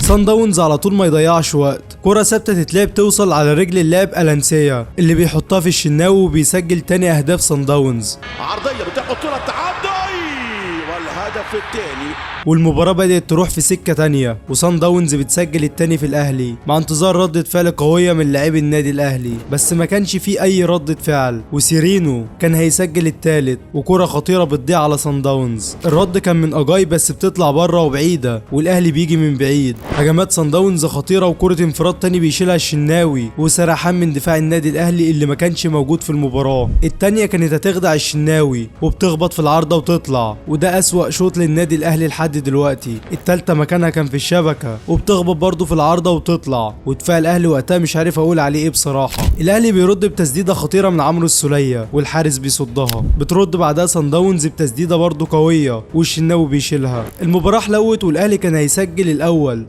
صن داونز على طول ما يضيعش وقت، كرة ثابتة تتلعب توصل على رجل اللاعب ألانسيا اللي بيحطها في الشناوي وبيسجل تاني أهداف صن داونز. عرضية بتحط له التعدي والهدف الثاني. والمباراة بدأت تروح في سكة تانية وصن داونز بتسجل التاني في الأهلي مع انتظار ردة فعل قوية من لاعبي النادي الأهلي، بس ما كانش فيه أي ردة فعل، وسيرينو كان هيسجل التالت وكرة خطيرة بتضيع على صن داونز. الرد كان من أجاي بس بتطلع بره وبعيدة والأهلي بيجي من بعيد. هجمات صن داونز خطيرة وكرة انفراد تاني بيشيلها الشناوي وسرحان من دفاع النادي الأهلي اللي ما كانش موجود في المباراة. التانية كانت هتخدع الشناوي وبتخبط في العارضة وتطلع، وده أسوأ شوط للنادي الأهلي لحد دلوقتي. التالتة مكانها كان في الشبكة وبتخبط برضه في العارضة وتطلع، ودفاع الأهلي وقتها مش عارف أقول عليه إيه بصراحة. الأهلي بيرد بتسديدة خطيرة من عمرو السولية والحارس بيصدها، بترد بعدها صن داونز بتسديدة برضه قوية والشناوي بيشيلها. المباراة حلوت والأهلي كان هيسجل الأول